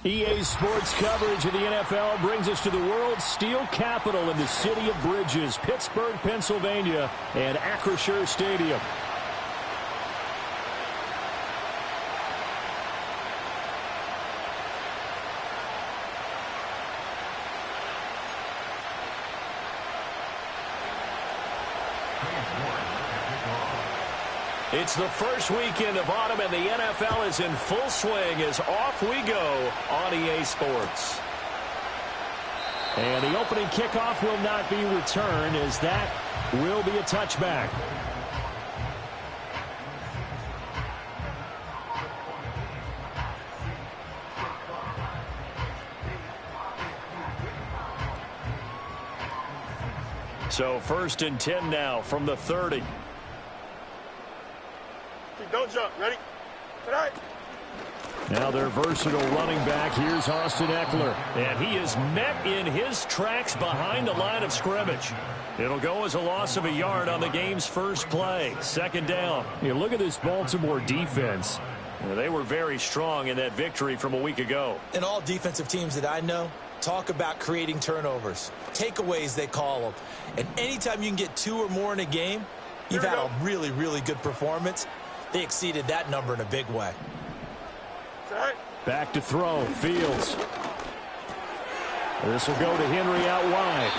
EA Sports coverage of the NFL brings us to the world's steel capital in the city of bridges, Pittsburgh, Pennsylvania, and Acrisure Stadium. It's the first weekend of autumn, and the NFL is in full swing as off we go on EA Sports. And the opening kickoff will not be returned, as that will be a touchback. So 1st and 10 now from the 30. Don't jump. Ready? Tonight. Now their versatile running back. Here's Austin Eckler. And he is met in his tracks behind the line of scrimmage. It'll go as a loss of a yard on the game's first play. 2nd down. You look at this Baltimore defense. They were very strong in that victory from a week ago. And all defensive teams that I know talk about creating turnovers. Takeaways, they call them. And anytime you can get 2 or more in a game, you've had a really, really good performance. They exceeded that number in a big way. Back to throw. Fields. This will go to Henry out wide.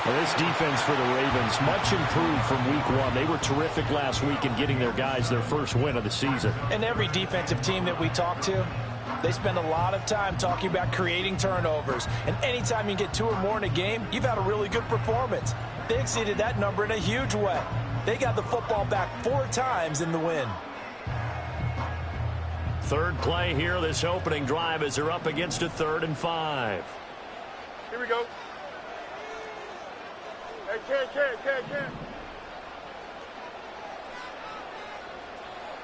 Well, this defense for the Ravens, much improved from week 1. They were terrific last week in getting their guys their first win of the season. And every defensive team that we talk to, they spend a lot of time talking about creating turnovers. And anytime you get 2 or more in a game, you've had a really good performance. They exceeded that number in a huge way. They got the football back 4 times in the win. 3rd play here, this opening drive, as they're up against a 3rd and 5. Here we go. Hey, can.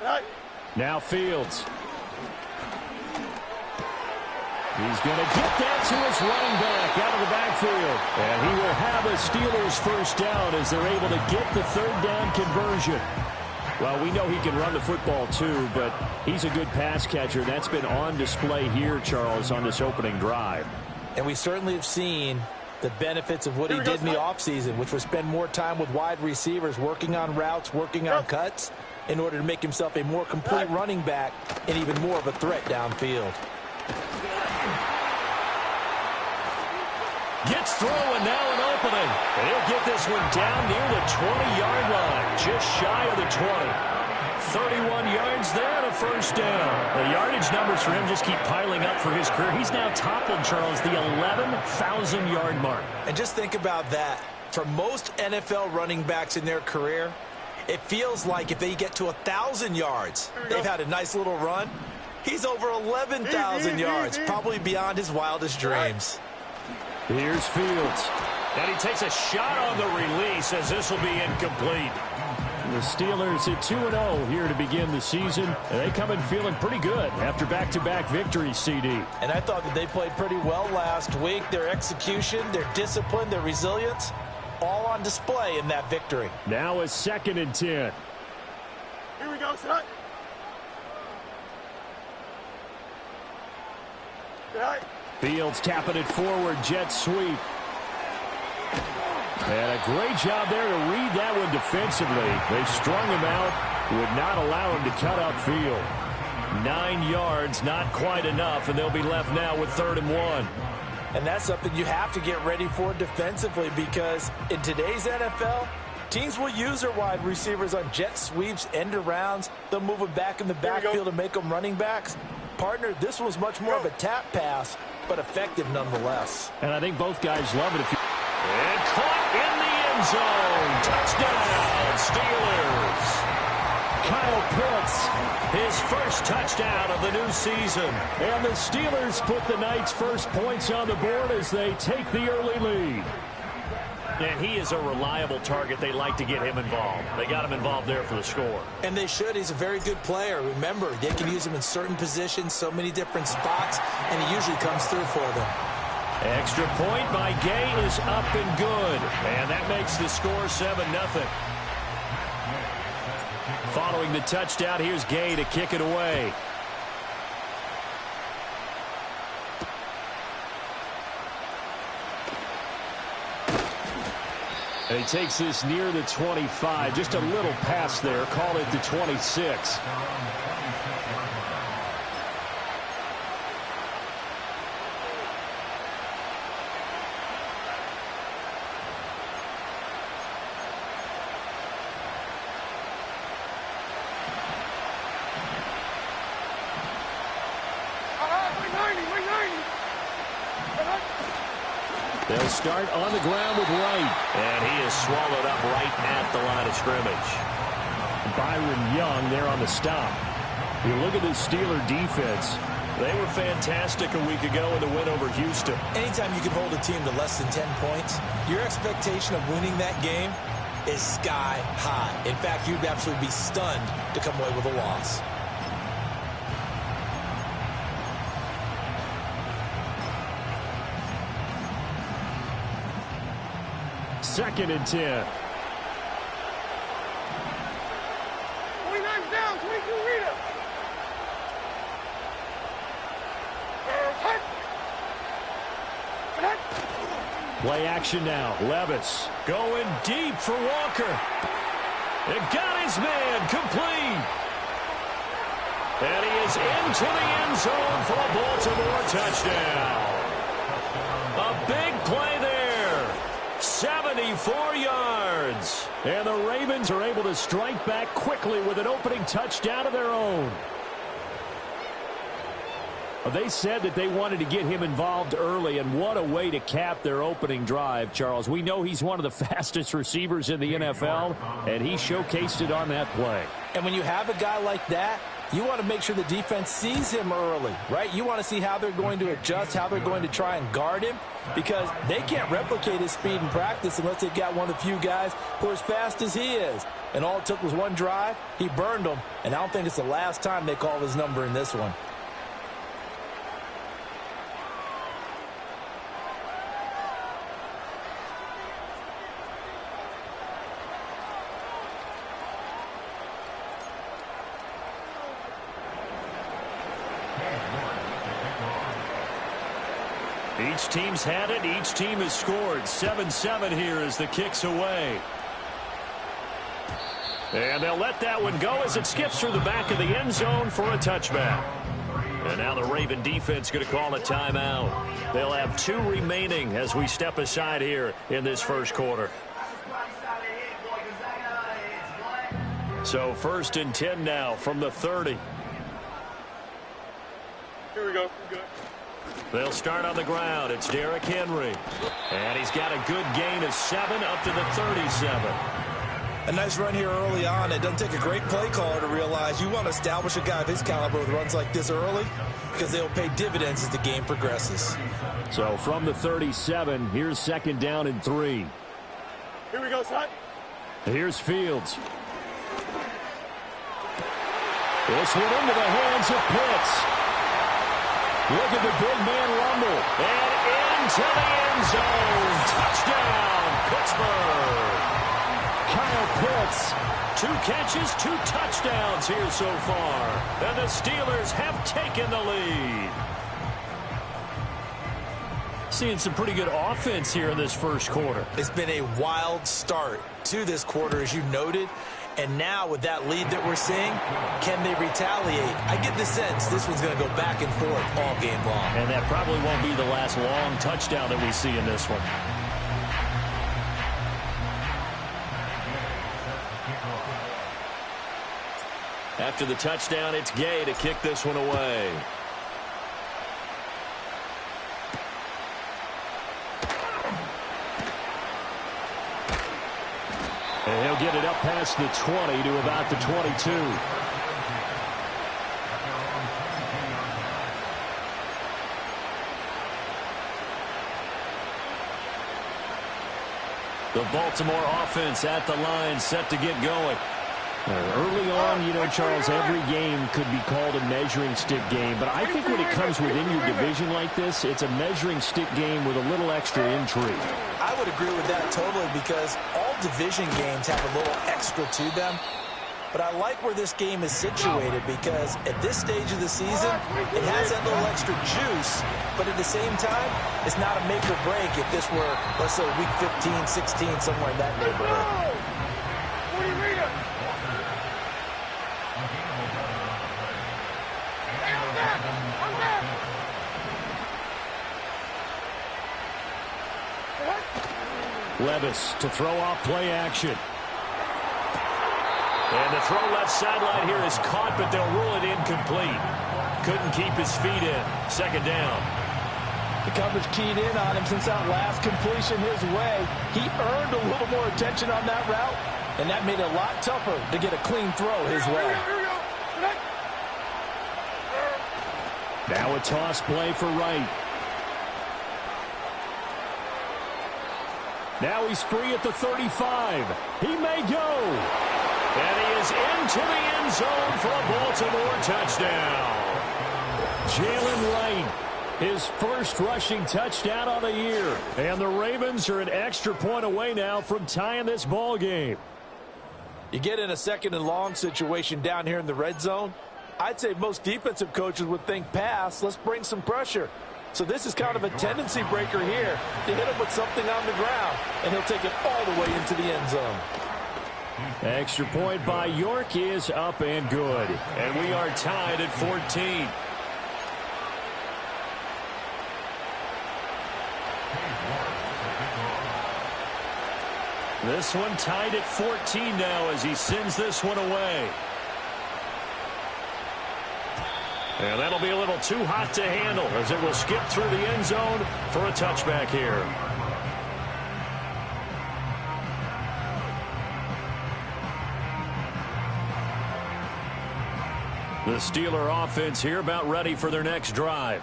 Right. Now Fields. He's going to get that to his running back out of the backfield. And he will have a Steelers first down as they're able to get the 3rd down conversion. Well, we know he can run the football too, but he's a good pass catcher. That's been on display here, Charles, on this opening drive. And we certainly have seen the benefits of what he did in the offseason, which was spend more time with wide receivers, working on routes, working on cuts, in order to make himself a more complete running back and even more of a threat downfield. Gets through, and now an opening. And he'll get this one down near the 20-yard line, just shy of the 20. 31 yards there and a first down. The yardage numbers for him just keep piling up for his career. He's now toppled, Charles, the 11,000-yard mark. And just think about that. For most NFL running backs in their career, it feels like if they get to 1,000 yards, they've had a nice little run. He's over 11,000 yards, probably beyond his wildest dreams. Here's Fields. And he takes a shot on the release as this will be incomplete. The Steelers at 2-0 here to begin the season. And they come in feeling pretty good after back-to-back victories, CD. And I thought that they played pretty well last week. Their execution, their discipline, their resilience, all on display in that victory. Now a 2nd and 10. Here we go, son. Right. Fields tapping it forward, jet sweep. And a great job there to read that one defensively. They strung him out, would not allow him to cut upfield. 9 yards, not quite enough, and they'll be left now with 3rd and 1. And that's something you have to get ready for defensively, because in today's NFL, teams will use their wide receivers on jet sweeps, end arounds. They'll move them back in the backfield and make them running backs. Partner, this was much more of a tap pass, but effective nonetheless. And I think both guys love it. And caught in the end zone. Touchdown, Steelers. Kyle Pitts, his first touchdown of the new season. And the Steelers put the night's first points on the board as they take the early lead. And he is a reliable target. They like to get him involved. They got him involved there for the score. And they should. He's a very good player. Remember, they can use him in certain positions, so many different spots, and he usually comes through for them. Extra point by Gay is up and good. And that makes the score 7-0. Following the touchdown, here's Gay to kick it away. And he takes this near the 25. Just a little pass there. Call it the 26. They'll start on the ground with Wright. And he is swallowed up right at the line of scrimmage. Byron Young there on the stop. You look at this Steeler defense. They were fantastic a week ago in the win over Houston. Anytime you can hold a team to less than 10 points, your expectation of winning that game is sky high. In fact, you'd absolutely be stunned to come away with a loss. Second and 10. 29 down, 22 Rita. Play action now. Levis going deep for Walker. It got his man complete. And he is into the end zone for a Baltimore touchdown. A big play there. 74 yards. And the Ravens are able to strike back quickly with an opening touchdown of their own. They said that they wanted to get him involved early, and what a way to cap their opening drive, Charles. We know he's one of the fastest receivers in the NFL, and he showcased it on that play. And when you have a guy like that, you want to make sure the defense sees him early, right? You want to see how they're going to adjust, how they're going to try and guard him, because they can't replicate his speed in practice unless they've got one of the few guys who are as fast as he is. And all it took was one drive. He burned them, and I don't think it's the last time they call his number in this one. Each team's had it. Each team has scored. 7-7 here as the kick's away. And they'll let that one go as it skips through the back of the end zone for a touchback. And now the Raven defense going to call a timeout. They'll have 2 remaining as we step aside here in this first quarter. So 1st and 10 now from the 30. Here we go. Good. They'll start on the ground. It's Derrick Henry. And he's got a good gain of 7 up to the 37. A nice run here early on. It doesn't take a great play caller to realize you want to establish a guy of his caliber with runs like this early, because they'll pay dividends as the game progresses. So from the 37, here's 2nd down and 3. Here we go, son. Here's Fields. This one into the hands of Pitts. Look at the big man rumble. And into the end zone. Touchdown, Pittsburgh. Kyle Pitts, 2 catches, 2 touchdowns here so far. And the Steelers have taken the lead. Seeing some pretty good offense here in this first quarter. It's been a wild start to this quarter, as you noted. And now with that lead that we're seeing, can they retaliate? I get the sense this one's going to go back and forth all game long. And that probably won't be the last long touchdown that we see in this one. After the touchdown, it's Gay to kick this one away. And he'll get it up past the 20 to about the 22. The Baltimore offense at the line, set to get going. Early on, you know, Charles, every game could be called a measuring stick game. But I think when it comes within your division like this, it's a measuring stick game with a little extra intrigue. I would agree with that totally, because all division games have a little extra to them. but I like where this game is situated because at this stage of the season, it has that little extra juice, but at the same time, it's not a make or break if this were, let's say, week 15, 16, somewhere in that neighborhood. Levis to throw off play action. And the throw left sideline here is caught, but they'll rule it incomplete. Couldn't keep his feet in. Second down. The coverage keyed in on him since that last completion his way. He earned a little more attention on that route, and that made it a lot tougher to get a clean throw his way. Now a toss play for Wright. Now he's free at the 35. He may go. And he is into the end zone for a Baltimore touchdown. Jalen Wright, his first rushing touchdown of the year. And the Ravens are an extra point away now from tying this ball game. You get in a second and long situation down here in the red zone. I'd say most defensive coaches would think pass. Let's bring some pressure. So this is kind of a tendency breaker here to hit him with something on the ground, and he'll take it all the way into the end zone. Extra point by York is up and good. And we are tied at 14. This one tied at 14 now as he sends this one away. And that'll be a little too hot to handle as it will skip through the end zone for a touchback here. The Steeler offense here about ready for their next drive.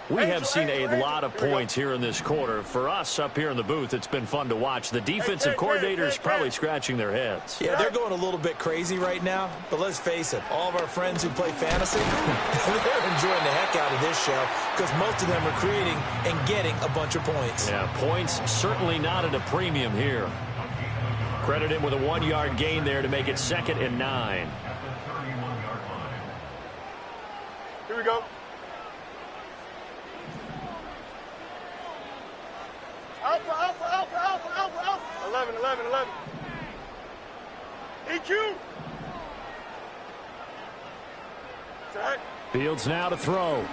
We have seen a lot of points here in this quarter. For us up here in the booth, it's been fun to watch. The defensive coordinators probably scratching their heads. Yeah, they're going a little bit crazy right now, but let's face it, all of our friends who play fantasy, they're enjoying the heck out of this show because most of them are creating and getting a bunch of points. Yeah, points certainly not at a premium here. Credit him with a 1-yard gain there to make it 2nd and 9. Here we go. Alpha. 11. EQ. Set. Fields now to throw.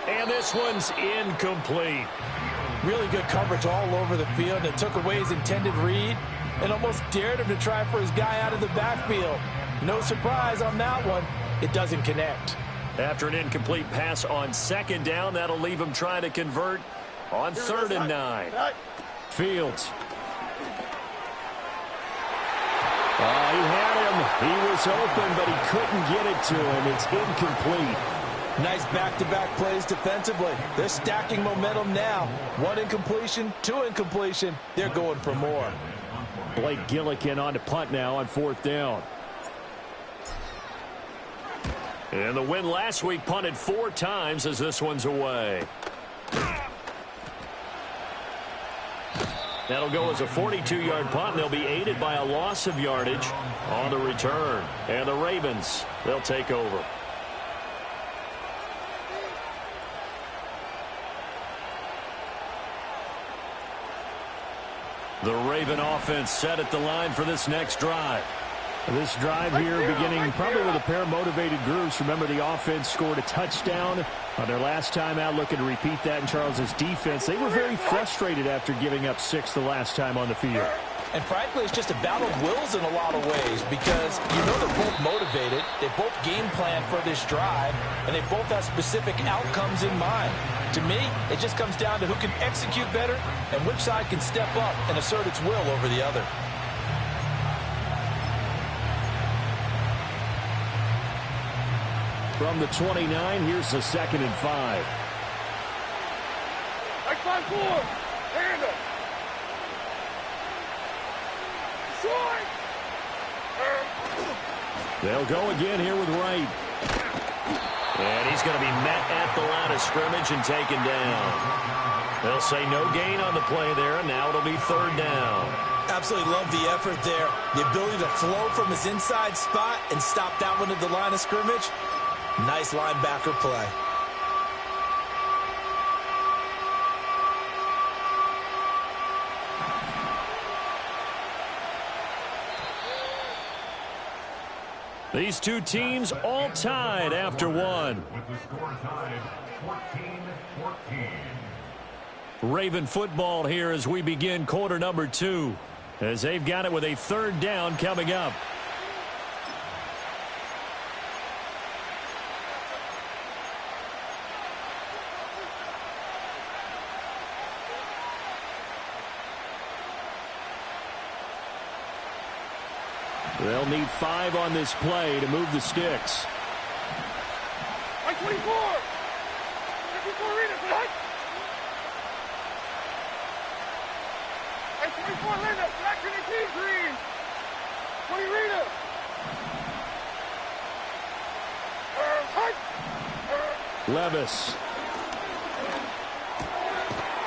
And this one's incomplete. Really good coverage all over the field. It took away his intended read and almost dared him to try for his guy out of the backfield. No surprise on that one. It doesn't connect. After an incomplete pass on 2nd down, that'll leave him trying to convert on 3rd and 9. Fields. Oh, he had him. He was open, but he couldn't get it to him. It's incomplete. Nice back-to-back plays defensively. They're stacking momentum now. 1 incompletion, 2 incompletion. They're going for more. Blake Gillikin on to punt now on 4th down. And the win last week punted 4 times as this one's away. That'll go as a 42-yard punt, and they'll be aided by a loss of yardage on the return. And the Ravens, they'll take over. The Raven offense set at the line for this next drive. This drive here beginning probably with a pair of motivated groups. Remember, the offense scored a touchdown on their last time out, looking to repeat that in Charles's defense. They were very frustrated after giving up 6 the last time on the field. And frankly, it's just a battle of wills in a lot of ways because you know they're both motivated. They both game plan for this drive, and they both have specific outcomes in mind. To me, it just comes down to who can execute better and which side can step up and assert its will over the other. From the 29, here's the 2nd and 5. Like 5-4. Hand up. Short. They'll go again here with Wright. And he's going to be met at the line of scrimmage and taken down. They'll say no gain on the play there, and now it'll be third down. Absolutely love the effort there. The ability to flow from his inside spot and stop that one at the line of scrimmage. Nice linebacker play. These two teams all tied after one. With the score tied 14-14. Raven football here as we begin quarter number 2. As they've got it with a third down coming up. They'll need 5 on this play to move the sticks. Like 24. 54 Rita, right? Like 24 Linda, back to the team, green. 20 Rita. Levis.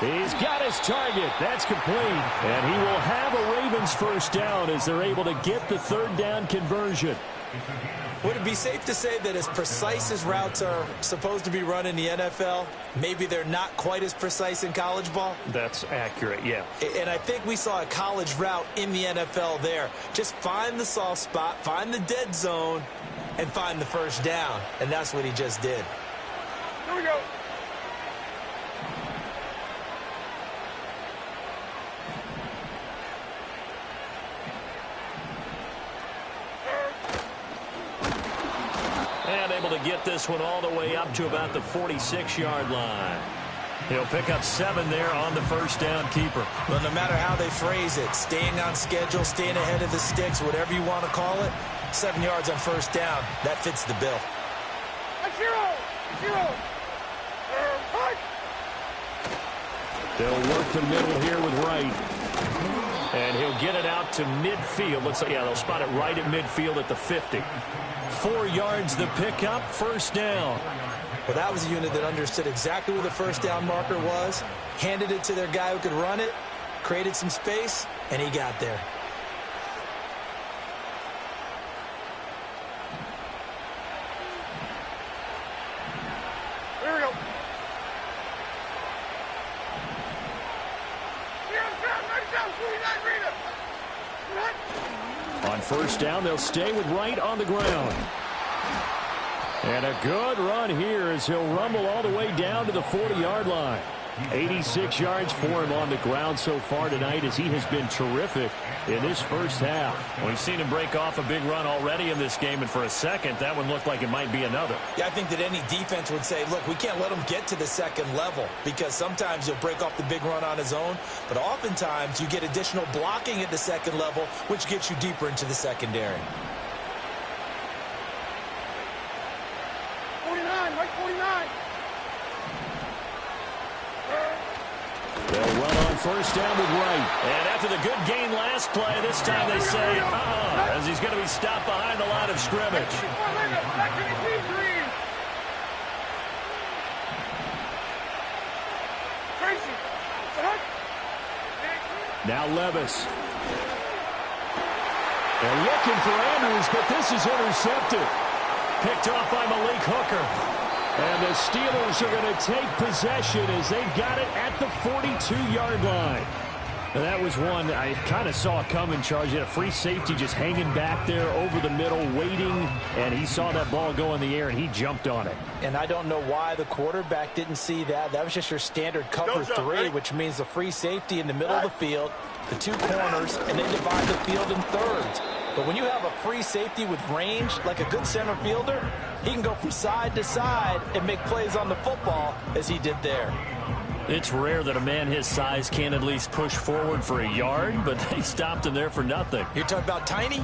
He's got his target. That's complete. And he will have a Ravens first down as they're able to get the third down conversion. Would it be safe to say that as precise as routes are supposed to be run in the NFL, maybe they're not quite as precise in college ball? That's accurate, yeah. And I think we saw a college route in the NFL there. Just find the soft spot, find the dead zone, and find the first down. And that's what he just did. Here we go. And able to get this one all the way up to about the 46-yard line. He'll pick up 7 there on the first down keeper. Well, no matter how they phrase it, staying on schedule, staying ahead of the sticks, whatever you want to call it, 7 yards on first down, that fits the bill. Zero. They'll work the middle here with Wright. And he'll get it out to midfield. Looks like, yeah, they'll spot it right at midfield at the 50. 4 yards the pickup, first down. Well, that was a unit that understood exactly where the first down marker was, handed it to their guy who could run it, created some space, and he got there. Here we go. On first down, they'll stay with Wright on the ground. And a good run here as he'll rumble all the way down to the 40-yard line. 86 yards for him on the ground so far tonight as he has been terrific in this first half. Well, we've seen him break off a big run already in this game, and for a second, that one looked like it might be another. Yeah, I think that any defense would say, look, we can't let him get to the second level because sometimes he'll break off the big run on his own, but oftentimes you get additional blocking at the second level, which gets you deeper into the secondary. 49, Mike 49. They'll run on first down with Wright. And after the good gain last play, this time they say, as he's going to be stopped behind the line of scrimmage. Back to the team, green. Tracy. Now Levis. They're looking for Andrews, but this is intercepted. Picked off by Malik Hooker. And the Steelers are going to take possession as they've got it at the 42-yard line. And that was one I kind of saw coming, Charles. You had a free safety just hanging back there over the middle, waiting, and he saw that ball go in the air, and he jumped on it. And I don't know why the quarterback didn't see that. That was just your standard cover 3, which means the free safety in the middle of the field, the 2 corners, and then divide the field in thirds. But when you have a free safety with range, like a good center fielder, he can go from side to side and make plays on the football as he did there. It's rare that a man his size can at least push forward for a yard, but they stopped him there for nothing. You're talking about Tiny?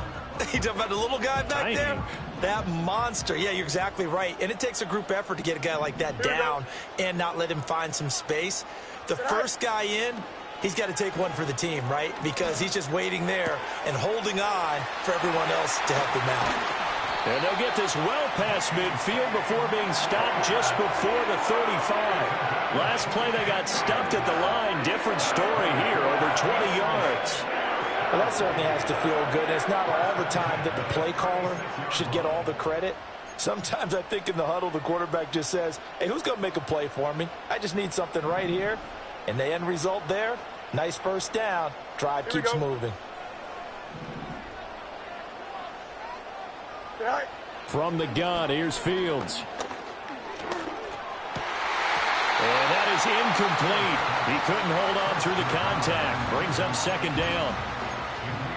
You're talking about the little guy back there? That monster. Yeah, you're exactly right. And it takes a group effort to get a guy like that down and not let him find some space. The first guy in, he's got to take one for the team, right? Because he's just waiting there and holding on for everyone else to help him out. And they'll get this well past midfield before being stopped just before the 35. Last play they got stuffed at the line. Different story here, over 20 yards. Well, that certainly has to feel good. It's not all the time that the play caller should get all the credit. Sometimes I think in the huddle, the quarterback just says, hey, who's going to make a play for me? I just need something right here. And the end result there, nice first down. Drive keeps moving. From the gun, here's Fields. And that is incomplete. He couldn't hold on through the contact. Brings up second down.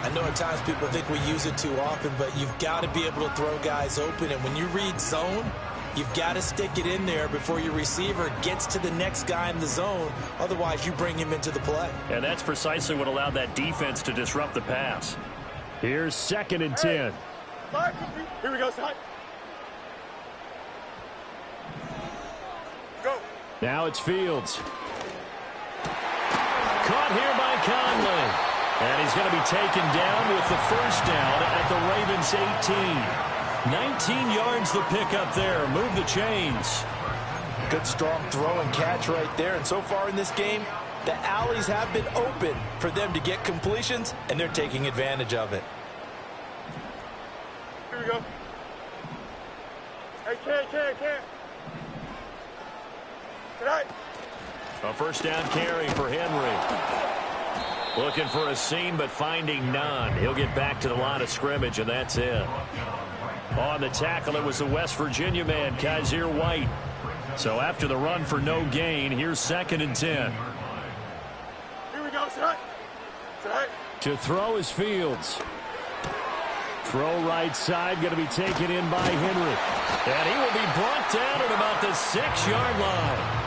I know at times people think we use it too often, but you've got to be able to throw guys open. And when you read zone, you've got to stick it in there before your receiver gets to the next guy in the zone. Otherwise, you bring him into the play. And that's precisely what allowed that defense to disrupt the pass. Here's 2nd and 10. Here we go, side. Go. Now it's Fields. Caught here by Conley. And he's going to be taken down with the first down at the Ravens 18. 19 yards the pickup there. Move the chains. Good strong throw and catch right there. And so far in this game, the alleys have been open for them to get completions, and they're taking advantage of it. Here we go. Hey, can't. Tonight. A first down carry for Henry. Looking for a seam, but finding none. He'll get back to the line of scrimmage, and that's it. On the tackle, it was the West Virginia man, Kaiser White. So after the run for no gain, here's 2nd and 10. Here we go, side. To throw is Fields. Throw right side, going to be taken in by Henry. And he will be brought down at about the 6-yard line.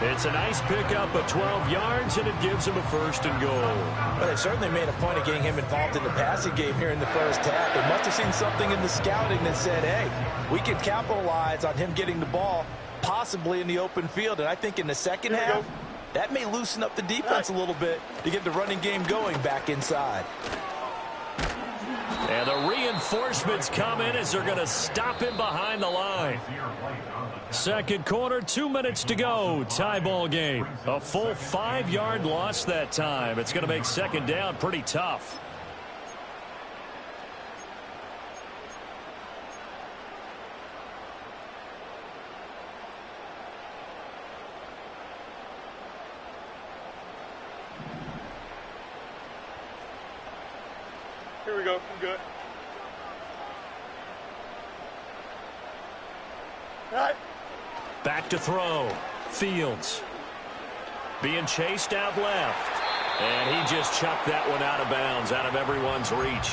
It's a nice pickup of 12 yards, and it gives him a 1st and goal. Well, they certainly made a point of getting him involved in the passing game here in the first half. They must have seen something in the scouting that said, hey, we can capitalize on him getting the ball possibly in the open field. And I think in the second half, that may loosen up the defense a little bit to get the running game going back inside. And the reinforcements come in as they're going to stop him behind the line. Second quarter, 2 minutes to go. Tie ball game. A full 5-yard loss that time. It's going to make second down pretty tough. Here we go. I'm good. Right. Back to throw. Fields. Being chased out left. And he just chucked that one out of bounds, out of everyone's reach.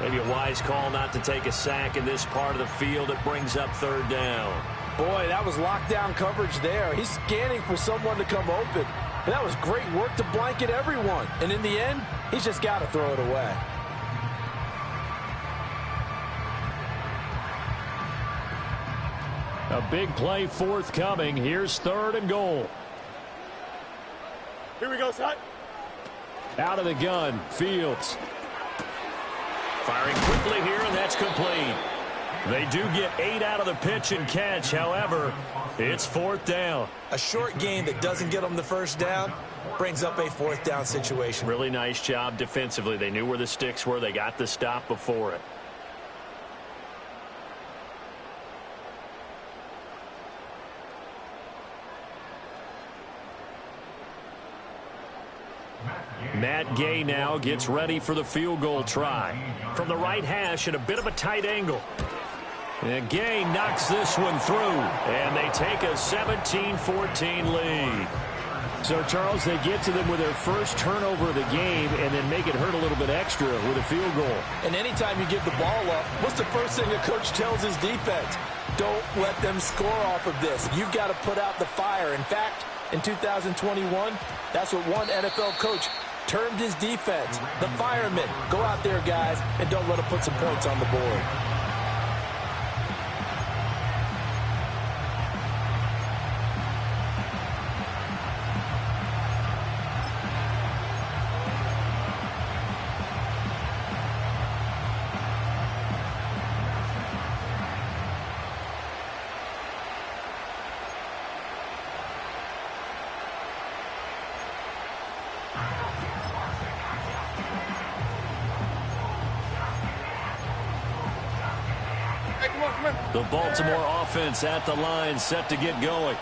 Maybe a wise call not to take a sack in this part of the field. It brings up 3rd down. Boy, that was lockdown coverage there. He's scanning for someone to come open. But that was great work to blanket everyone. And in the end, he's just got to throw it away. A big play forthcoming. Here's 3rd and goal. Here we go, son. Out of the gun, Fields. Firing quickly here, and that's complete. They do get 8 out of the pitch and catch. However, it's 4th down. A short gain that doesn't get them the first down brings up a 4th down situation. Really nice job defensively. They knew where the sticks were. They got the stop before it. Matt Gay now gets ready for the field goal try. From the right hash at a bit of a tight angle. And Gay knocks this one through. And they take a 17-14 lead. So, Charles, they get to them with their first turnover of the game and then make it hurt a little bit extra with a field goal. And anytime you give the ball up, what's the first thing a coach tells his defense? Don't let them score off of this. You've got to put out the fire. In fact, in 2021, that's what one NFL coach termed his defense. The firemen. Go out there, guys, and don't let them put some points on the board. The Baltimore offense at the line, set to get going.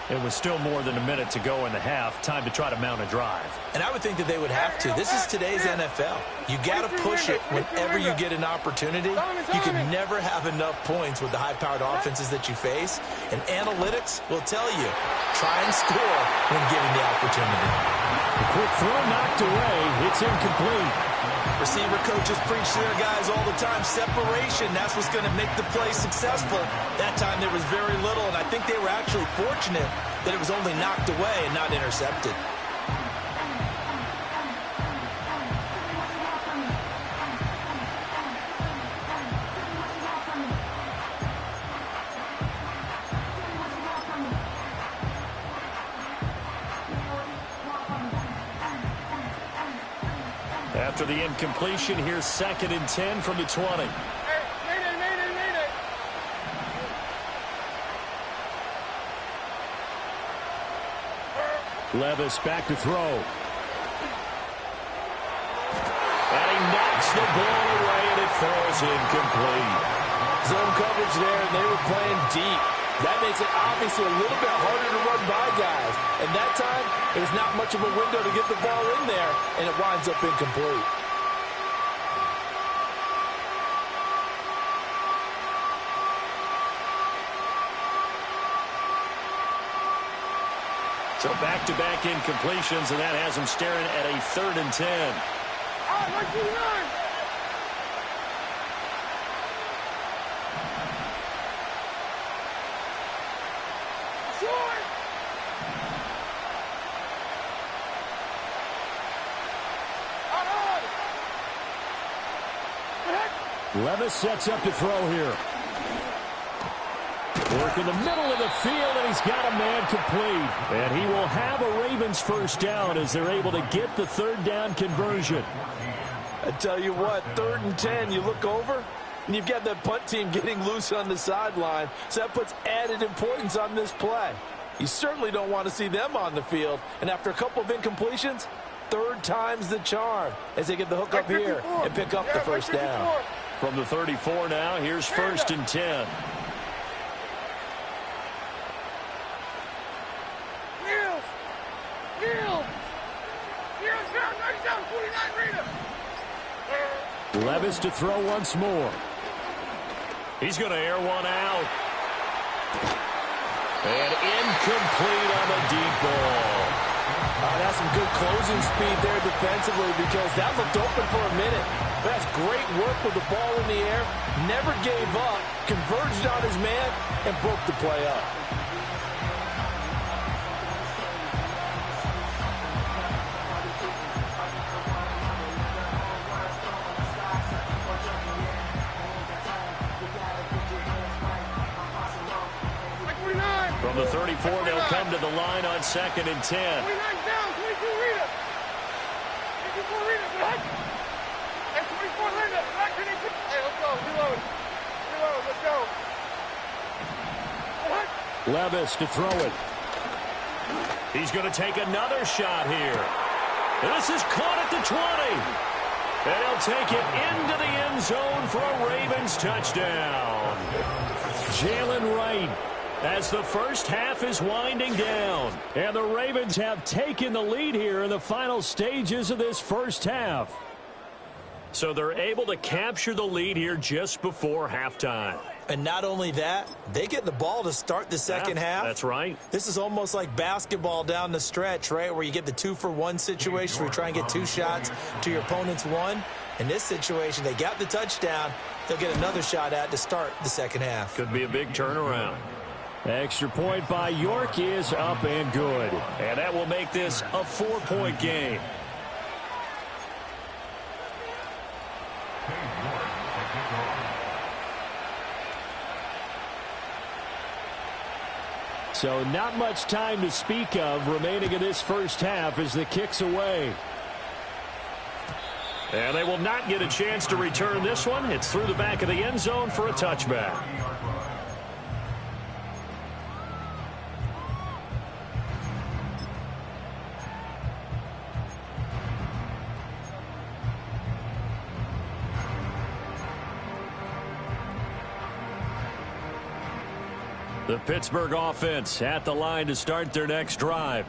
It was still more than a minute to go in the half. Time to try to mount a drive. And I would think that they would have to. This is today's NFL. You got to push it whenever you get an opportunity. You can never have enough points with the high-powered offenses that you face. And analytics will tell you, try and score when given the opportunity. A quick throw knocked away. It's incomplete. Receiver coaches preach to their guys all the time. Separation, that's what's going to make the play successful. That time there was very little, and I think they were actually fortunate that it was only knocked away and not intercepted. After the incompletion, here's 2nd and 10 from the 20. Mayday. Levis back to throw. And he knocks the ball away, and it falls incomplete. Zone coverage there, and they were playing deep. That makes it obviously a little bit harder to run by guys. And that time, there's not much of a window to get the ball in there, and it winds up incomplete. So back-to-back incompletions, and that has him staring at a 3rd and 10. Levis sets up to throw here. Work in the middle of the field, and he's got a man complete. And he will have a Ravens first down as they're able to get the 3rd down conversion. I tell you what, 3rd and 10, you look over, and you've got that punt team getting loose on the sideline, so that puts added importance on this play. You certainly don't want to see them on the field, and after a couple of incompletions, 3rd time's the charm as they get the hook up here and pick up the first down. From the 34 now, here's 1st and 10. Levis to throw once more. He's going to air one out. And incomplete on the deep ball. That's some good closing speed there defensively because that looked open for a minute. That's great work with the ball in the air. Never gave up, converged on his man, and broke the play up. From the 34, they'll come to the line on 2nd and 10. 29 down, 22 Rita. 24 Rita, what? And 24 Linda. Hey, let's go, reload. Reload, let's go. What? Levis to throw it. He's going to take another shot here. This is caught at the 20. And he'll take it into the end zone for a Ravens touchdown. Jalen Wright, as the first half is winding down. And the Ravens have taken the lead here in the final stages of this first half. So they're able to capture the lead here just before halftime. And not only that, they get the ball to start the second half. That's right. This is almost like basketball down the stretch, right, where you get the 2-for-1 situation where you try and get 2 shots to your opponent's 1. In this situation, they got the touchdown. They'll get another shot at to start the second half. Could be a big turnaround. Extra point by York is up and good. And that will make this a 4-point game. So not much time to speak of remaining in this first half as the kick's away. And they will not get a chance to return this one. It's through the back of the end zone for a touchback. The Pittsburgh offense at the line to start their next drive.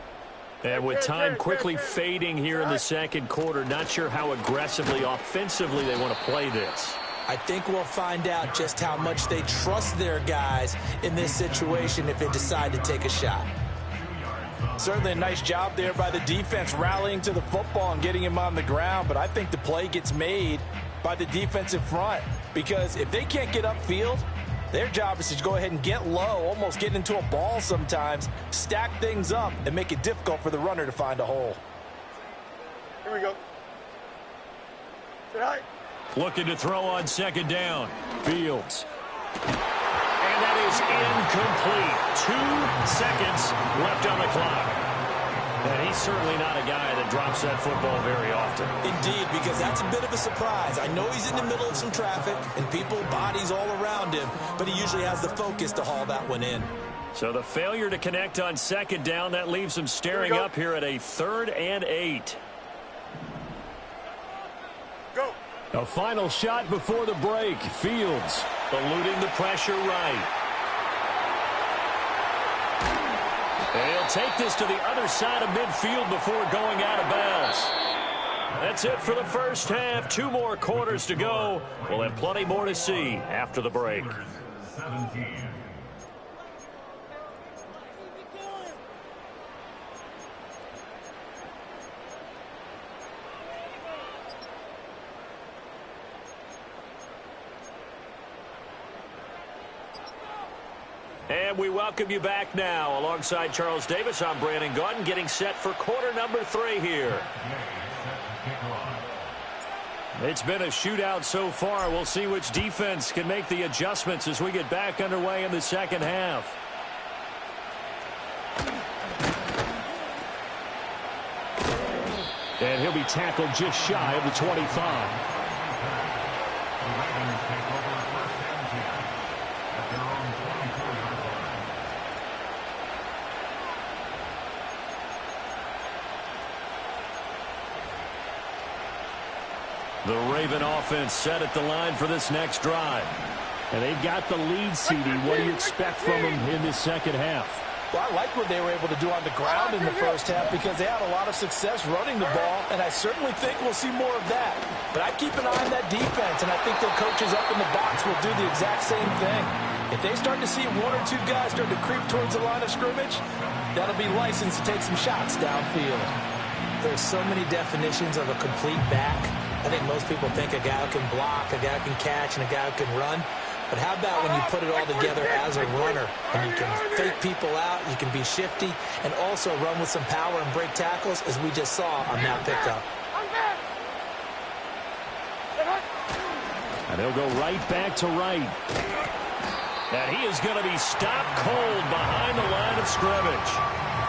And with time quickly fading here in the second quarter, not sure how aggressively, offensively they want to play this. I think we'll find out just how much they trust their guys in this situation if they decide to take a shot. Certainly a nice job there by the defense rallying to the football and getting him on the ground, but I think the play gets made by the defensive front because if they can't get upfield, their job is to go ahead and get low, almost get into a ball sometimes, stack things up, and make it difficult for the runner to find a hole. Here we go. Say hi. Looking to throw on second down. Fields. And that is incomplete. 2 seconds left on the clock. And he's certainly not a guy that drops that football very often. Indeed, because that's a bit of a surprise. I know he's in the middle of some traffic and people, bodies all around him, but he usually has the focus to haul that one in. So the failure to connect on second down, that leaves him staring up here at a 3rd and 8. Go. A final shot before the break. Fields eluding the pressure right. And he'll take this to the other side of midfield before going out of bounds. That's it for the first half. 2 more quarters to go. We'll have plenty more to see after the break. 17. And we welcome you back now. Alongside Charles Davis, I'm Brandon Gaudin, getting set for quarter number 3 here. It's been a shootout so far. We'll see which defense can make the adjustments as we get back underway in the second half. And he'll be tackled just shy of the 25. The Raven offense set at the line for this next drive. And they've got the lead, CD. What do you expect from them in this second half? Well, I like what they were able to do on the ground in the first half because they had a lot of success running the ball, and I certainly think we'll see more of that. But I keep an eye on that defense, and I think their coaches up in the box will do the exact same thing. If they start to see 1 or 2 guys start to creep towards the line of scrimmage, that'll be licensed to take some shots downfield. There's so many definitions of a complete back. I think most people think a guy who can block, a guy who can catch, and a guy who can run. But how about when you put it all together as a runner and you can fake people out, you can be shifty, and also run with some power and break tackles, as we just saw on that pickup. And he'll go right back to right. And he is going to be stopped cold behind the line of scrimmage.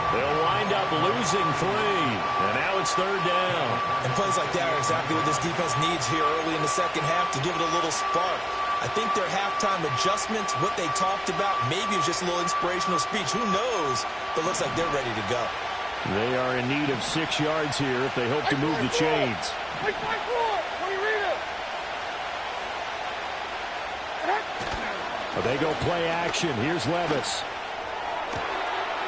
They'll wind up losing 3, and now it's 3rd down. And plays like that are exactly what this defense needs here early in the second half to give it a little spark. I think their halftime adjustments, what they talked about, maybe it was just a little inspirational speech. Who knows? But it looks like they're ready to go. They are in need of 6 yards here if they hope to move the chains. They go play action. Here's Levis.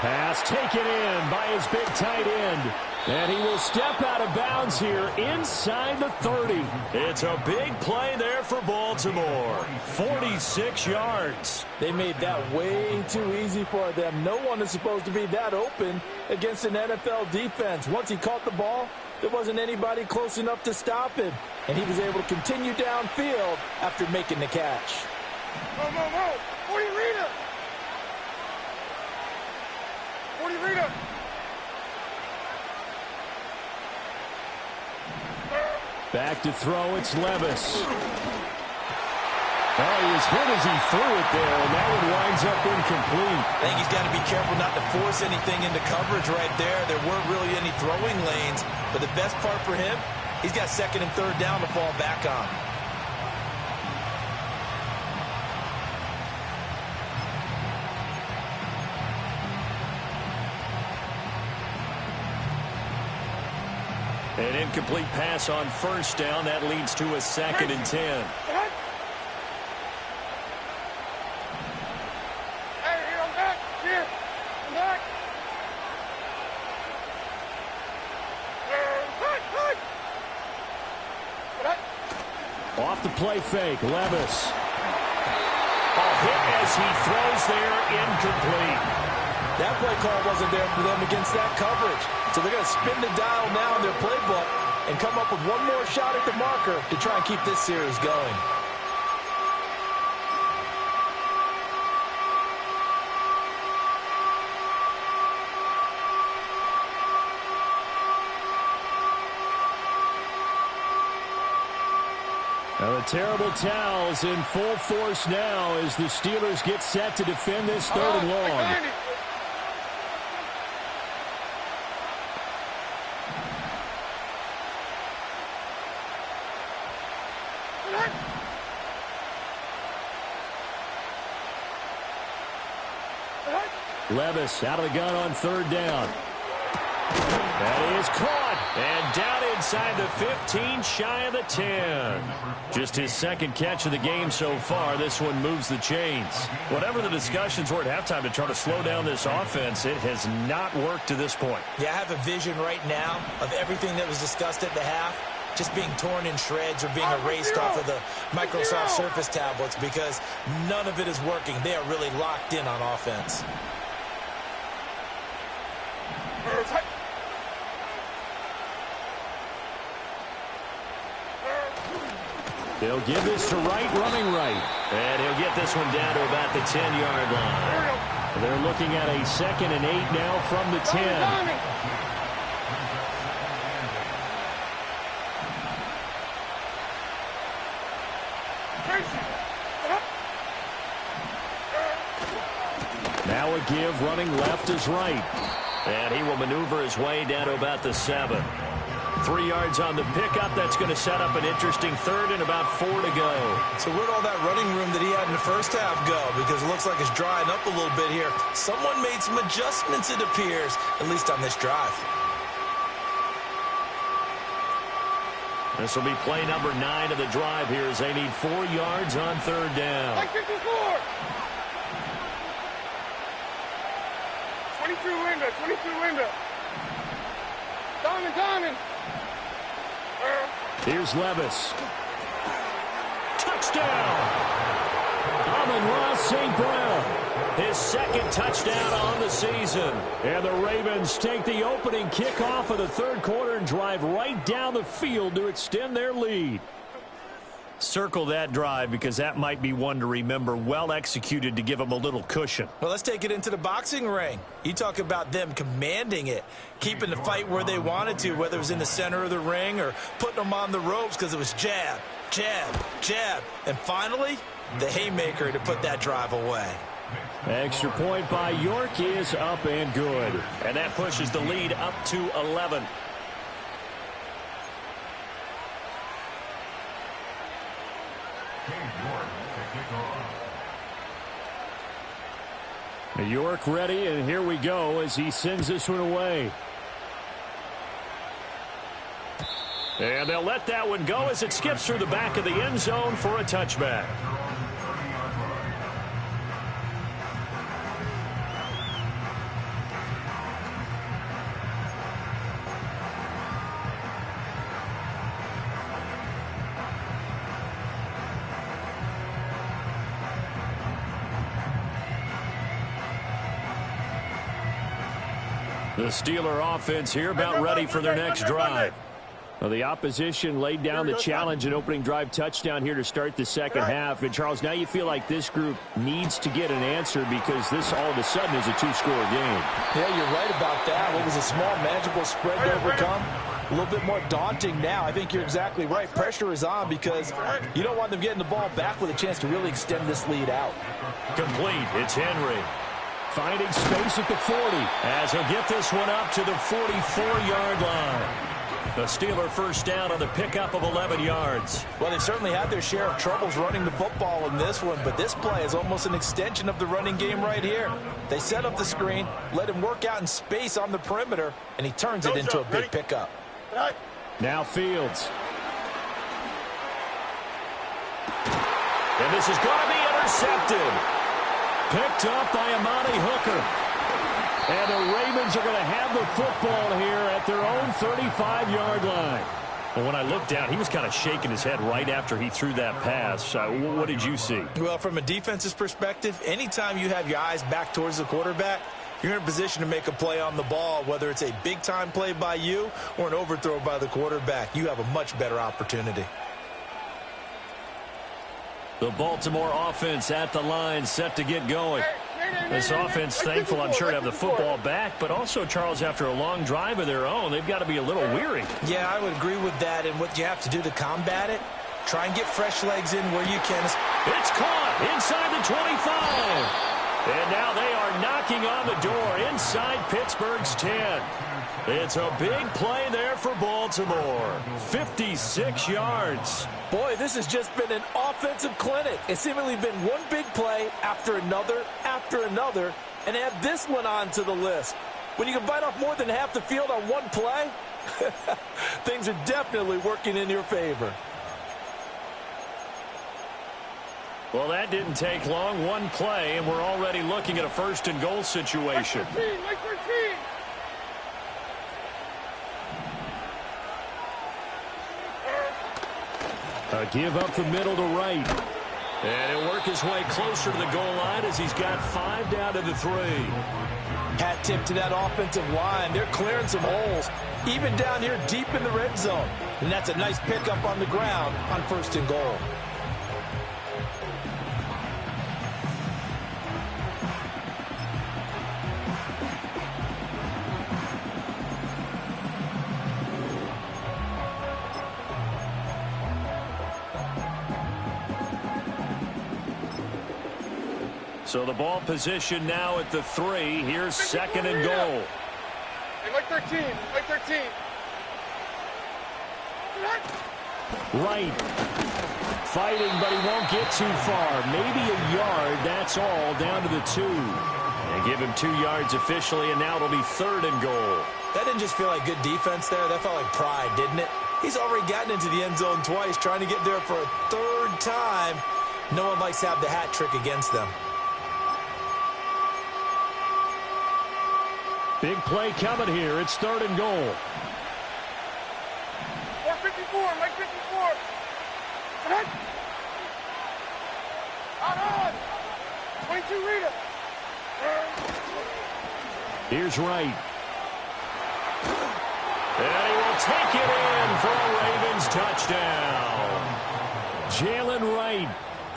Pass taken in by his big tight end. And he will step out of bounds here inside the 30. It's a big play there for Baltimore. 46 yards. They made that way too easy for them. No one is supposed to be that open against an NFL defense. Once he caught the ball, there wasn't anybody close enough to stop him. And he was able to continue downfield after making the catch. No. 40 Rita. 40 Rita. Back to throw, it's Levis. Oh, he was hit as he threw it there, and that one winds up incomplete. I think he's got to be careful not to force anything into coverage right there. There weren't really any throwing lanes, but the best part for him, he's got 2nd and 3rd down to fall back on. An incomplete pass on 1st down. That leads to a 2nd and 10. Hey, here, I'm Off the play fake, Levis. A hit as he throws there, incomplete. That play call wasn't there for them against that coverage. So they're going to spin the dial now in their playbook and come up with one more shot at the marker to try and keep this series going. Now the terrible towels in full force now as the Steelers get set to defend this 3rd and long. Levis out of the gun on 3rd down. That is caught. And down inside the 15, shy of the 10. Just his 2nd catch of the game so far. This one moves the chains. Whatever the discussions were at halftime to try to slow down this offense, it has not worked to this point. Yeah, I have a vision right now of everything that was discussed at the half just being torn in shreds or being erased off of the Microsoft Surface tablets because none of it is working. They are really locked in on offense. They'll give this to Wright, running right. And he'll get this one down to about the 10-yard line. They're looking at a 2nd and 8 now from the 10. Now a give, running left is Wright. And he will maneuver his way down to about the 7. 3 yards on the pickup. That's going to set up an interesting 3rd and about 4 to go. So where'd all that running room that he had in the first half go? Because it looks like it's drying up a little bit here. Someone made some adjustments, it appears, at least on this drive. This will be play number 9 of the drive here as they need 4 yards on 3rd down. 22 window. Diamond. Here's Levis. Touchdown! Amon-Ra St. Brown. His 2nd touchdown on the season. And the Ravens take the opening kickoff of the 3rd quarter and drive right down the field to extend their lead. Circle that drive because that might be one to remember. Well executed to give them a little cushion. Well, let's take it into the boxing ring. You talk about them commanding it, keeping the fight where they wanted to, whether it was in the center of the ring or putting them on the ropes because it was jab, jab, jab. And finally, the haymaker to put that drive away. Extra point by York is up and good. And that pushes the lead up to 11. York ready, and here we go as he sends this one away. And they'll let that one go as it skips through the back of the end zone for a touchback. The Steeler offense here about ready for their next drive. Well, the opposition laid down the challenge and opening drive touchdown here to start the 2nd half. And, Charles, now you feel like this group needs to get an answer because this all of a sudden is a 2-score game. Yeah, you're right about that. What was a small, manageable spread to overcome? A little bit more daunting now. I think you're exactly right. Pressure is on because you don't want them getting the ball back with a chance to really extend this lead out. Complete. It's Henry. Finding space at the 40 as he'll get this one up to the 44-yard line. The Steeler first down on the pickup of 11 yards. Well, they've certainly had their share of troubles running the football in this one, but this play is almost an extension of the running game right here. They set up the screen, let him work out in space on the perimeter, and he turns it into a big pickup. Now Fields. And this is going to be intercepted. Picked up by Amani Hooker. And the Ravens are going to have the football here at their own 35-yard line. Well, when I looked down, he was kind of shaking his head right after he threw that pass. What did you see? Well, from a defense's perspective, anytime you have your eyes back towards the quarterback, you're in a position to make a play on the ball, whether it's a big-time play by you or an overthrow by the quarterback. You have a much better opportunity. The Baltimore offense at the line, set to get going. This offense, thankful, I'm sure, to have the football back, but also, Charles, after a long drive of their own, they've got to be a little weary. Yeah, I would agree with that, and what you have to do to combat it, try and get fresh legs in where you can. It's caught inside the 25. And now they are knocking on the door inside Pittsburgh's 10. It's a big play there for Baltimore. 56 yards. Boy, this has just been an offensive clinic. It's seemingly been one big play after another, and add this one onto the list. When you can bite off more than half the field on one play, things are definitely working in your favor. Well, that didn't take long. One play, and we're already looking at a first-and-goal situation. Mike 13. A give up the middle to right. And he'll work his way closer to the goal line as he's got 5 down to the 3. Hat tip to that offensive line. They're clearing some holes, even down here deep in the red zone. And that's a nice pickup on the ground on first and goal. So the ball position now at the 3. Here's second and goal. Hey, Mike 13. Mike 13. Right. Fighting, but he won't get too far. Maybe a yard. That's all. Down to the 2. And give him 2 yards officially, and now it'll be third and goal. That didn't just feel like good defense there. That felt like pride, didn't it? He's already gotten into the end zone twice, trying to get there for a third time. No one likes to have the hat trick against them. Big play coming here. It's third and goal. 454, Mike 54. Ahead. Out on. 22, read it. Here's Wright. And he will take it in for a Ravens touchdown. Jalen Wright.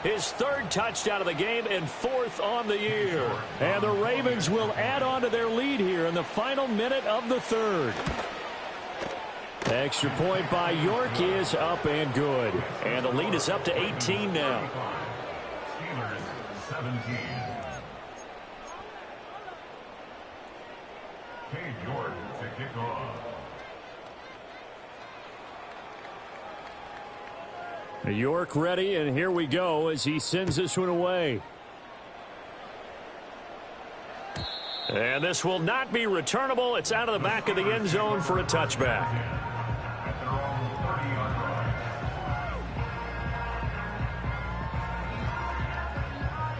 His third touchdown of the game and 4th on the year. And the Ravens will add on to their lead here in the final minute of the 3rd. Extra point by York is up and good. And the lead is up to 18 now. Steelers 17. Cade York to kick off. York ready, and here we go as he sends this one away. And this will not be returnable. It's out of the back of the end zone for a touchback. At their own 30-yard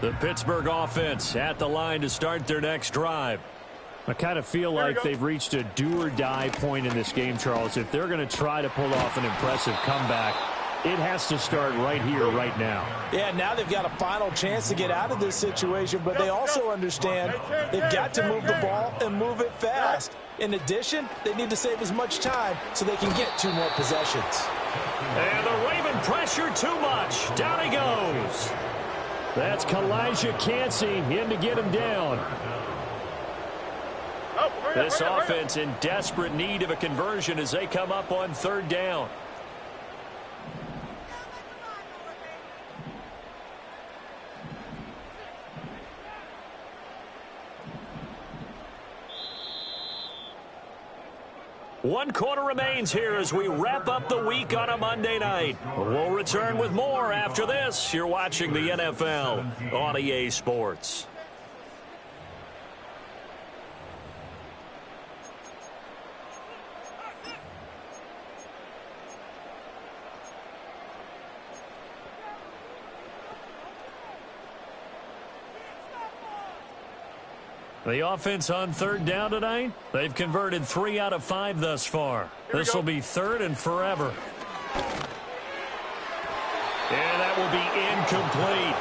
line. The Pittsburgh offense at the line to start their next drive. I kind of feel like they've reached a do-or-die point in this game, Charles. If they're going to try to pull off an impressive comeback, it has to start right here, right now. Yeah, now they've got a final chance to get out of this situation, but they also understand they've got to move the ball and move it fast. In addition, they need to save as much time so they can get 2 more possessions. And the Raven pressure too much. Down he goes. That's Kalijah Cansey in to get him down. This offense in desperate need of a conversion as they come up on 3rd down. One quarter remains here as we wrap up the week on a Monday night. We'll return with more after this. You're watching the NFL on EA Sports. The offense on third down tonight, they've converted 3 out of 5 thus far. This will be third and forever. And that will be incomplete.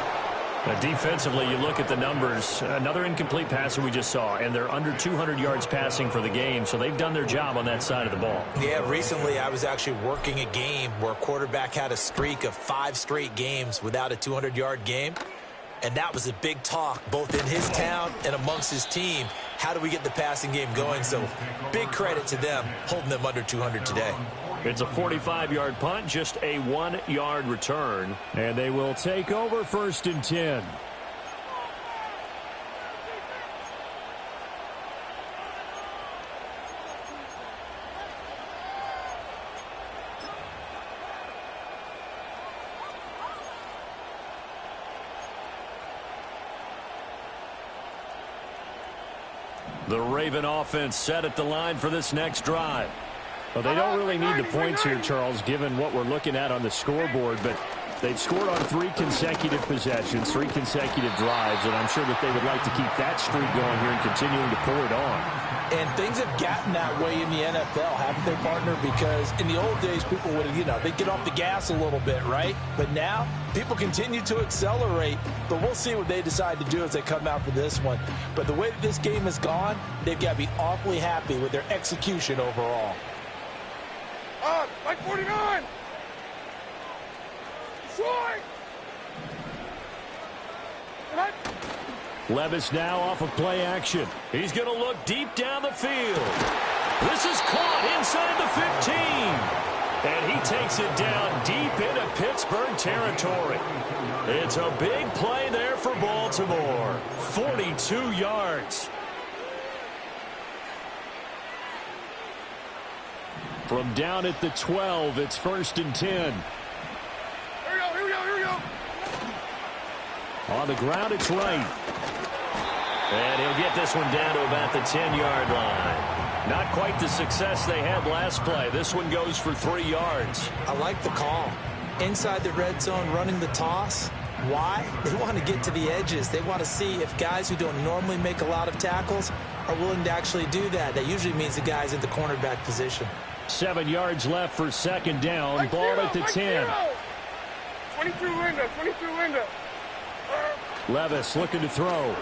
Defensively, you look at the numbers. Another incomplete passer we just saw, and they're under 200 yards passing for the game, so they've done their job on that side of the ball. Yeah, recently I was actually working a game where a quarterback had a streak of 5 straight games without a 200-yard game, and that was a big talk both in his town and amongst his team. How do we get the passing game going? So big credit to them holding them under 200 today. It's a 45-yard punt, just a 1-yard return. And they will take over 1st and 10. The Raven offense set at the line for this next drive. Well, they don't really need the points here, Charles, given what we're looking at on the scoreboard, but they've scored on 3 consecutive possessions, 3 consecutive drives, and I'm sure that they would like to keep that streak going here and continuing to pour it on. And things have gotten that way in the NFL, haven't they, partner? Because in the old days, people would, they'd get off the gas a little bit, right? But now, people continue to accelerate, but we'll see what they decide to do as they come out for this one. But the way that this game has gone, they've got to be awfully happy with their execution overall. Like 49! Short! Levis now off of play action. He's going to look deep down the field. This is caught inside the 15. And he takes it down deep into Pittsburgh territory. It's a big play there for Baltimore. 42 yards. From down at the 12, it's 1st and 10. Here we go. On the ground, it's right. And he'll get this one down to about the 10-yard line. Not quite the success they had last play. This one goes for 3 yards. I like the call. Inside the red zone, running the toss. Why? They want to get to the edges. They want to see if guys who don't normally make a lot of tackles are willing to actually do that. That usually means the guy's at the cornerback position. 7 yards left for 2nd down. Ball at the 10. 22 Linda. Levis looking to throw.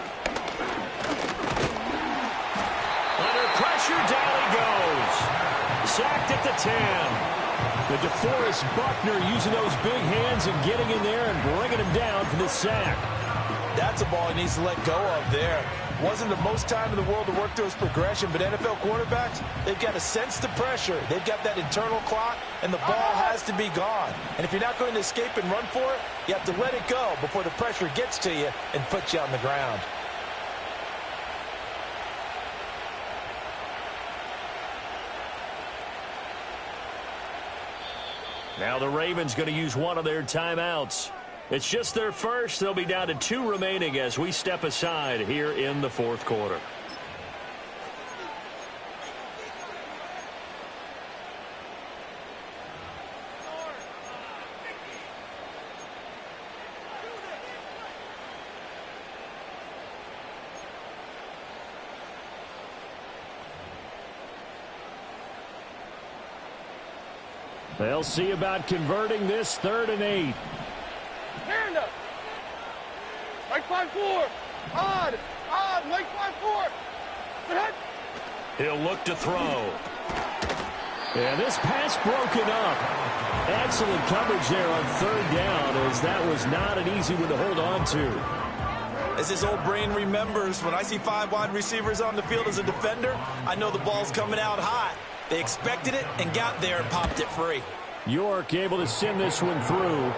Under pressure, down he goes. Sacked at the 10. The DeForest Buckner using those big hands and getting in there and bringing him down for the sack. That's a ball he needs to let go of there. Wasn't the most time in the world to work through his progression, but NFL quarterbacks, they've got to sense the pressure. They've got that internal clock, and the ball has to be gone. And if you're not going to escape and run for it, you have to let it go before the pressure gets to you and puts you on the ground. Now the Ravens going to use one of their timeouts. It's just their first. They'll be down to 2 remaining as we step aside here in the 4th quarter. They'll see about converting this 3rd and 8. Hand up. Like 5-4. Odd. Like 5-4. He'll look to throw. And this pass broken up. Excellent coverage there on 3rd down, as that was not an easy one to hold on to. As his old brain remembers, when I see 5 wide receivers on the field as a defender, I know the ball's coming out hot. They expected it and got there and popped it free. York able to send this one through.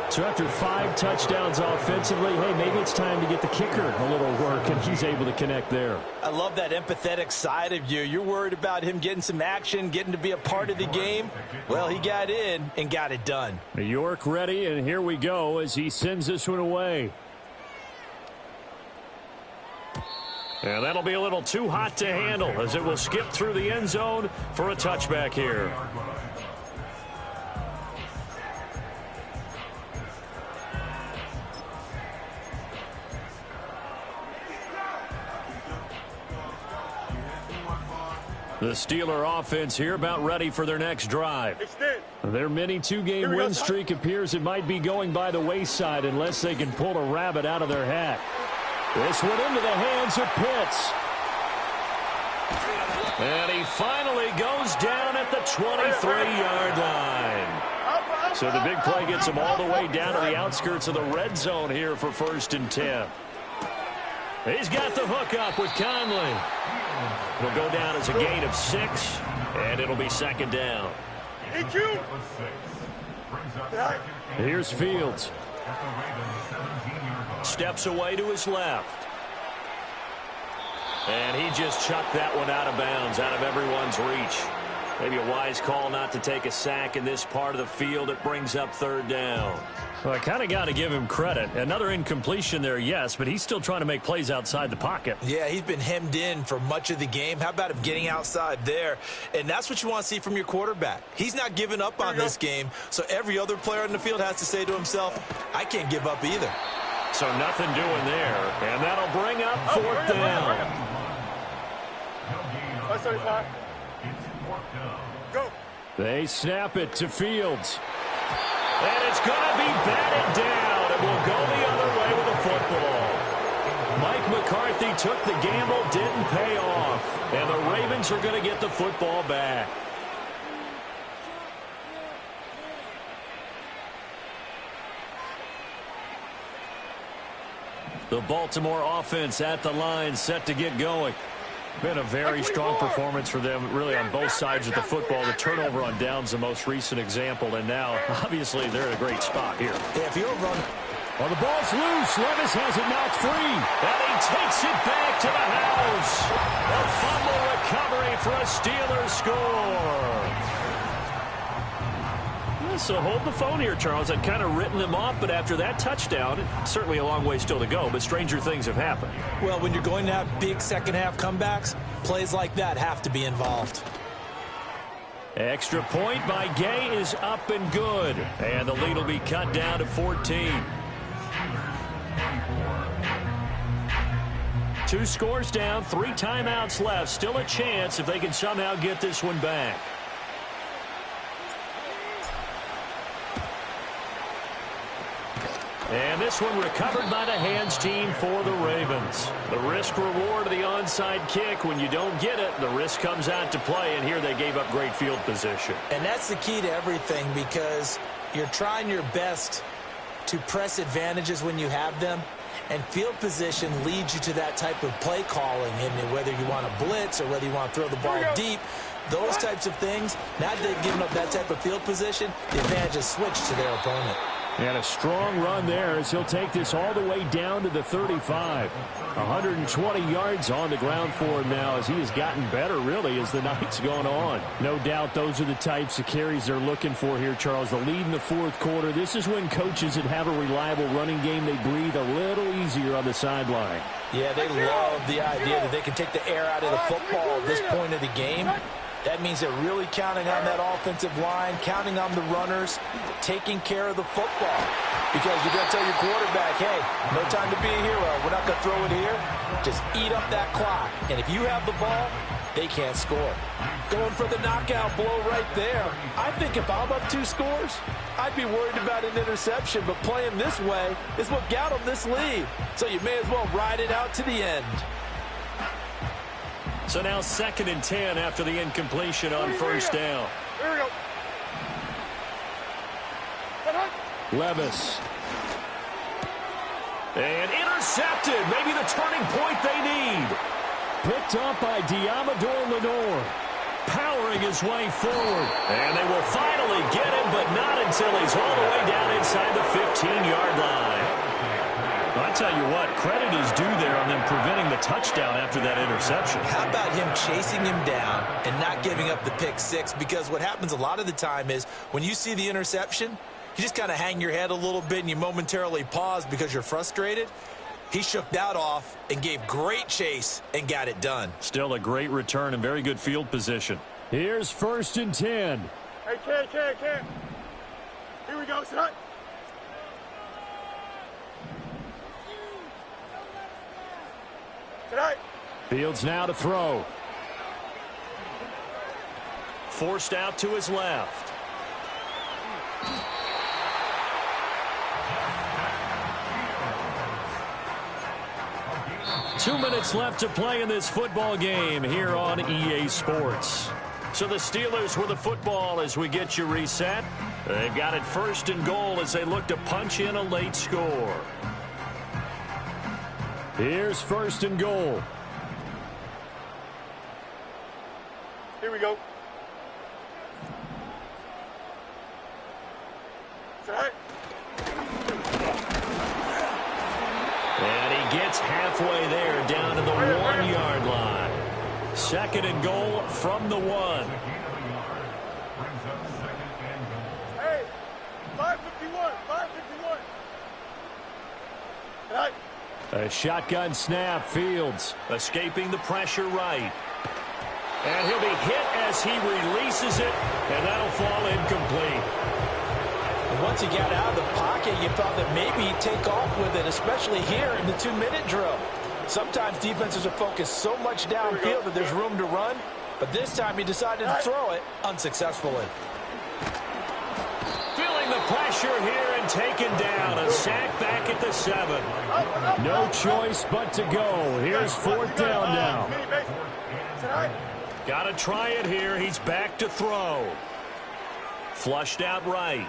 So after 5 touchdowns offensively, hey, maybe it's time to get the kicker a little work, and he's able to connect there. I love that empathetic side of you. You're worried about him getting some action, getting to be a part of the game. Well, he got in and got it done. York ready, and here we go as he sends this one away. And that'll be a little too hot to handle as it will skip through the end zone for a touchback here. The Steeler offense here about ready for their next drive. Their mini two-game win streak appears it might be going by the wayside unless they can pull a rabbit out of their hat. This one into the hands of Pitts. And he finally goes down at the 23-yard line. So the big play gets him all the way down to the outskirts of the red zone here for 1st and 10. He's got the hook up with Conley. It'll go down as a gain of 6, and it'll be 2nd down. Here's Fields. Steps away to his left. And he just chucked that one out of bounds, out of everyone's reach. Maybe a wise call not to take a sack in this part of the field. It brings up 3rd down. Well, I kind of got to give him credit. Another incompletion there, yes, but he's still trying to make plays outside the pocket. Yeah, he's been hemmed in for much of the game. How about him getting outside there? And that's what you want to see from your quarterback. He's not giving up on this game, so every other player in the field has to say to himself, I can't give up either. So nothing doing there, and that'll bring up 4th down. Go. They snap it to Fields. And it's going to be batted down, and will go the other way with the football. Mike McCarthy took the gamble, didn't pay off. And the Ravens are going to get the football back. The Baltimore offense at the line, set to get going. Been a very strong performance for them, really, on both sides of the football. The turnover on downs, the most recent example, and now, obviously, they're in a great spot here. Yeah, if you're run. Well, the ball's loose. Levis has it knocked free. And he takes it back to the house. A fumble recovery for a Steelers score. So hold the phone here, Charles. I'd kind of written them off, but after that touchdown, it's certainly a long way still to go, but stranger things have happened. Well, when you're going to have big second-half comebacks, plays like that have to be involved. Extra point by Gay is up and good. And the lead will be cut down to 14. 2 scores down, 3 timeouts left. Still a chance if they can somehow get this one back. And this one recovered by the hands team for the Ravens. The risk reward of the onside kick. When you don't get it, the risk comes out to play, and here they gave up great field position. And that's the key to everything, because you're trying your best to press advantages when you have them, and field position leads you to that type of play calling. And whether you want to blitz or whether you want to throw the ball deep, those types of things, now that they've given up that type of field position, the advantage is switched to their opponent. And a strong run there as he'll take this all the way down to the 35. 120 yards on the ground for him now as he has gotten better, really, as the night's gone on. No doubt those are the types of carries they're looking for here, Charles. The lead in the 4th quarter. This is when coaches that have a reliable running game, they breathe a little easier on the sideline. Yeah, they love the idea that they can take the air out of the football at this point of the game. That means they're really counting on that offensive line, counting on the runners, taking care of the football. Because you're going to tell your quarterback, hey, no time to be a hero. We're not going to throw it here. Just eat up that clock. And if you have the ball, they can't score. Going for the knockout blow right there. I think if I'm up 2 scores, I'd be worried about an interception. But playing this way is what got them this lead. So you may as well ride it out to the end. So now 2nd and 10 after the incompletion on 1st down. Here we go. Levis. And intercepted. Maybe the turning point they need. Picked up by Diamador Lenore. Powering his way forward. And they will finally get him, but not until he's all the way down inside the 15-yard line. I tell you what, credit is due there on them preventing the touchdown after that interception. How about him chasing him down and not giving up the pick 6? Because what happens a lot of the time is when you see the interception, you just kind of hang your head a little bit and you momentarily pause because you're frustrated. He shook that off and gave great chase and got it done. Still a great return and very good field position. Here's 1st and 10. Hey, Ken. Here we go, son. Fields now to throw. forced out to his left. Two minutes left to play in this football game here on EA Sports. So the Steelers with the football as we get you reset. They've got it 1st and goal as they look to punch in a late score. Here's 1st and goal. Here we go. Set. And he gets halfway there down to the 1-yard line. 2nd and goal from the 1. Hey, 551, 551. Right. A shotgun snap. Fields escaping the pressure right. And he'll be hit as he releases it, and that'll fall incomplete. And once he got out of the pocket, you thought that maybe he'd take off with it, especially here in the 2-minute drill. Sometimes defenses are focused so much downfield that there's room to run, but this time he decided to throw it unsuccessfully. Feeling the pressure here and taken down. A sack back at the 7. No choice but to go. Here's 4th down now. Got to try it here. He's back to throw. Flushed out right.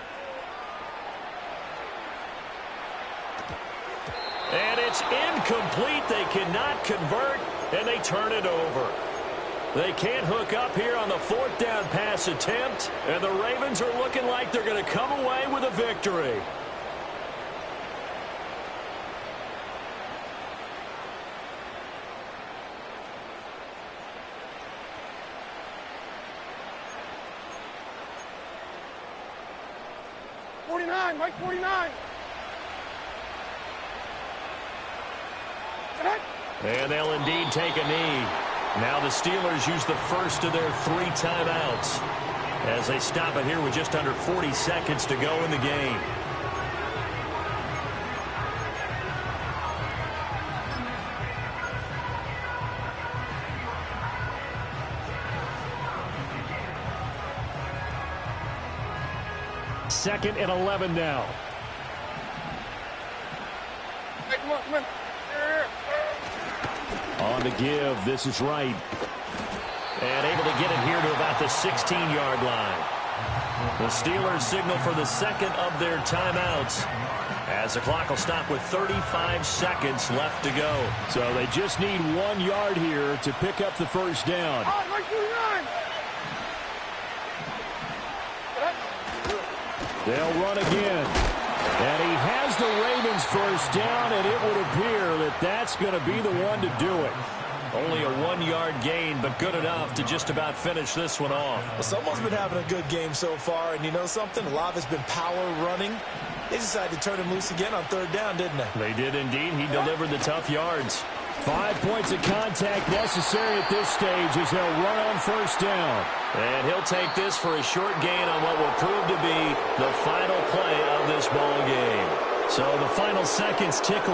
And it's incomplete. They cannot convert, and they turn it over. They can't hook up here on the 4th down pass attempt, and the Ravens are looking like they're going to come away with a victory. Mike 49. And they'll indeed take a knee. Now the Steelers use the first of their 3 timeouts as they stop it here with just under 40 seconds to go in the game. Second and 11 now. Hey, come on, come on. Here. On the give, this is right. And able to get it here to about the 16-yard line. The Steelers signal for the second of their timeouts as the clock will stop with 35 seconds left to go. So they just need 1 yard here to pick up the first down. Oh, Mike 49. They'll run again. And he has the Ravens first down, and it would appear that that's going to be the one to do it. Only a 1 yard gain, but good enough to just about finish this one off. Well, someone's been having a good game so far, and you know something? A lot of it's been power running. They decided to turn him loose again on 3rd down, didn't they? They did indeed. He delivered the tough yards. 5 points of contact necessary at this stage as they'll run on first down. And he'll take this for a short gain on what will prove to be the final play of this ball game. So the final seconds tick away.